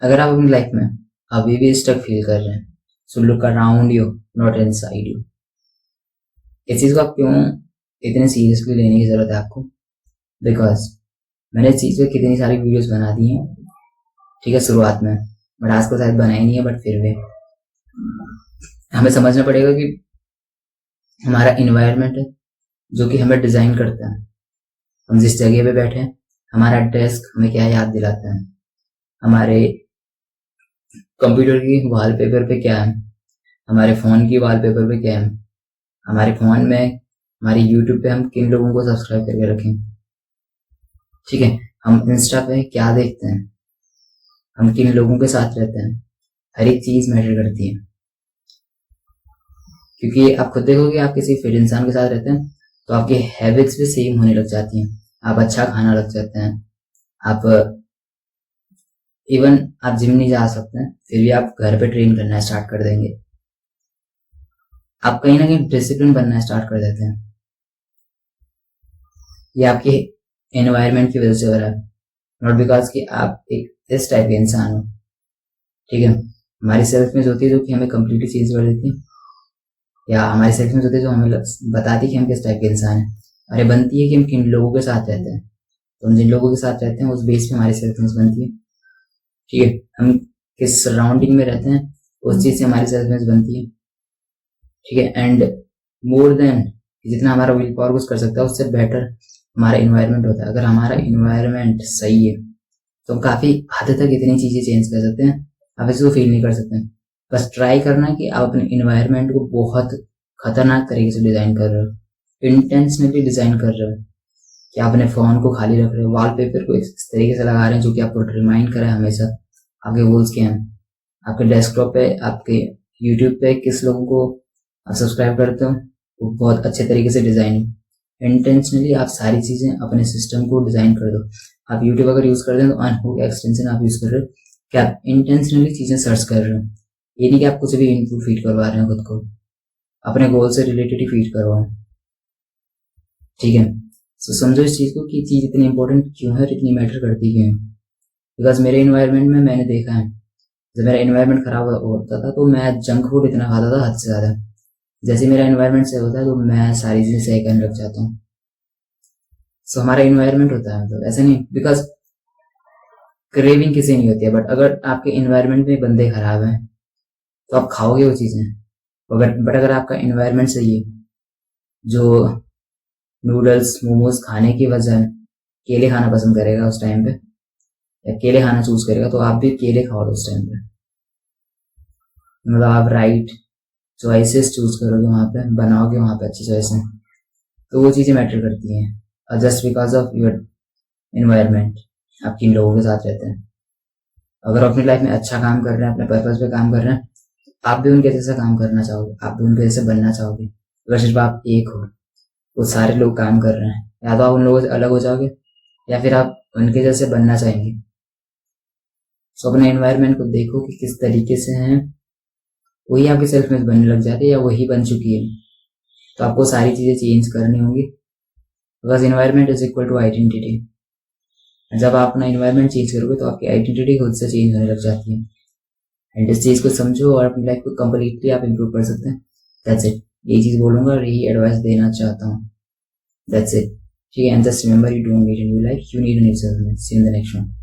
अगर आप अपनी लाइफ में अभी भी स्टक फील कर रहे हैं, so look around you, not inside you. इस चीज़ को आप क्यों इतने सीरियसली लेने की ज़रूरत है आपको? बिकॉज मैंने इस चीज़ पे कितनी सारी वीडियोस बना दी हैं, ठीक है, शुरुआत में, बट आज को शायद बनाई नहीं है, बट फिर भी हमें समझना पड़ेगा कि हमारा इन्वायरमेंट है जो कि हमें डिज़ाइन करता है। हम जिस जगह पे बैठे हैं, हमारा डेस्क हमें क्या याद दिलाता है, हमारे कंप्यूटर की वॉलपेपर पे क्या है, हमारे फ़ोन की वॉलपेपर पे क्या है, हमारे फ़ोन में हमारे यूट्यूब पे हम किन लोगों को सब्सक्राइब करके रखें, ठीक है, हम इंस्टा पे क्या देखते हैं, हम किन लोगों के साथ रहते हैं, हर एक चीज़ मैटर करती है। क्योंकि आप खुद देखोगे, आप किसी फिट इंसान के साथ रहते हैं तो आपकी हैबिट्स भी सेम होने लग जाती हैं। आप अच्छा खाना लग जाते हैं, आप इवन आप जिम नहीं जा सकते हैं, फिर भी आप घर पे ट्रेन करना स्टार्ट कर देंगे। आप कहीं ना कहीं डिसिप्लिन बनना स्टार्ट कर देते हैं। ये आपके एनवायरनमेंट की वजह से हो रहा है, नॉट बिकॉज कि आप एक इस टाइप के इंसान हो, ठीक है। हमारी सेल्फ में होती है जो कि हमें कम्प्लीटली चेंज कर देती है, या हमारी सेल्फ में होती है जो हमें बताती है कि हम किस टाइप के इंसान हैं, और ये बनती है कि हम किन लोगों के साथ रहते हैं। तो हम जिन लोगों के साथ रहते हैं उस बेस पे हमारी सेल्फ इमेज बनती है, ठीक है। हम किस सराउंडिंग में रहते हैं उस चीज़ से हमारी सेल्फ इमेज बनती है, ठीक है। एंड मोर देन जितना हमारा विल पावर कुछ कर सकता है, उससे बेटर हमारा इन्वायरमेंट होता है। अगर हमारा इन्वायरमेंट सही है तो हम काफ़ी हद तक इतनी चीज़ें चेंज कर सकते हैं, आप इसको फील नहीं कर सकते। बस ट्राई करना है कि आप अपने इन्वायरमेंट को बहुत खतरनाक तरीके से डिज़ाइन कर रहे हो, इंटेंशनली डिज़ाइन कर रहे हो, कि आप अपने फ़ोन को खाली रख रहे हो, वॉलपेपर को इस तरीके से लगा रहे हैं जो कि आपको रिमाइंड करे हमेशा आपके गोल्स क्या हैं। आपके डेस्कटॉप पे, आपके यूट्यूब पे किस लोगों को आप सब्सक्राइब करते हो, वो बहुत अच्छे तरीके से डिज़ाइन है। इंटेंशनली आप सारी चीज़ें अपने सिस्टम को डिज़ाइन कर दो। आप यूट्यूब अगर यूज़ कर रहे हो तो अनहुक एक्सटेंशन आप यूज़ कर रहे हो, कि आप इंटेंशनली चीज़ें सर्च कर रहे हो। ये नहीं कि आप कुछ भी इनपुट फीड करवा रहे हैं खुद को, अपने गोल से रिलेटेड ही फीड करवाओ, ठीक है। तो समझो इस चीज़ को कि चीज़ इतनी इंपॉर्टेंट क्यों है और इतनी मैटर करती क्यों है। बिकॉज मेरे इन्वायरमेंट में मैंने देखा है, जब मेरा इन्वायरमेंट खराब होता था तो मैं जंक फूड इतना खाता था हद से ज़्यादा। जैसे मेरा इन्वायरमेंट सही होता है तो मैं सारी चीज़ें सही करने लग जाता हूँ। सो हमारा इन्वायरमेंट होता है, मतलब ऐसा नहीं, बिकॉज क्रेविंग किसी नहीं होती है, बट अगर आपके इन्वायरमेंट में बंदे खराब हैं तो आप खाओगे वो चीज़ें। बट अगर आपका इन्वायरमेंट सही है, जो नूडल्स मोमोज खाने की वजह केले खाना पसंद करेगा उस टाइम पे, या केले खाना चूज करेगा, तो आप भी केले खाओ उस टाइम पे। मतलब आप राइट चॉइसेस चूज करोगे, वहाँ पे बनाओगे, वहाँ पे अच्छी चॉइसें, तो वो चीज़ें मैटर करती हैं। Just because of your environment, आप किन लोगों के साथ रहते हैं। अगर आप अपनी लाइफ में अच्छा काम कर रहे हैं, अपने पर्पज पे काम कर रहे हैं, आप भी उनके जैसा काम करना चाहोगे, आप भी उनके जैसे बनना चाहोगे। अगर सिर्फ आप एक हो, वो सारे लोग काम कर रहे हैं, या तो आप उन लोगों से अलग हो जाओगे या फिर आप उनके जैसे बनना चाहेंगे। सो अपने एनवायरनमेंट को देखो कि किस तरीके से हैं, वही आपकी सेल्फ इमेज बनने लग जाती है या वही बन चुकी है। तो आपको सारी चीज़ें चेंज करनी होंगी, because environment is equal to identity. जब आप अपना इन्वायरमेंट चेंज करोगे तो आपकी आइडेंटिटी खुद से चेंज होने लग जाती है। एंड इस चीज़ को समझो और अपनी लाइफ को कम्प्लीटली आप इम्प्रूव कर सकते हैं। दैट्स इट, यही चीज़ बोलूँगा और यही एडवाइस देना चाहता हूँ। दैट्स इट, ठीक है। And just remember, you don't need a new life, you need a new self. See you in the next one.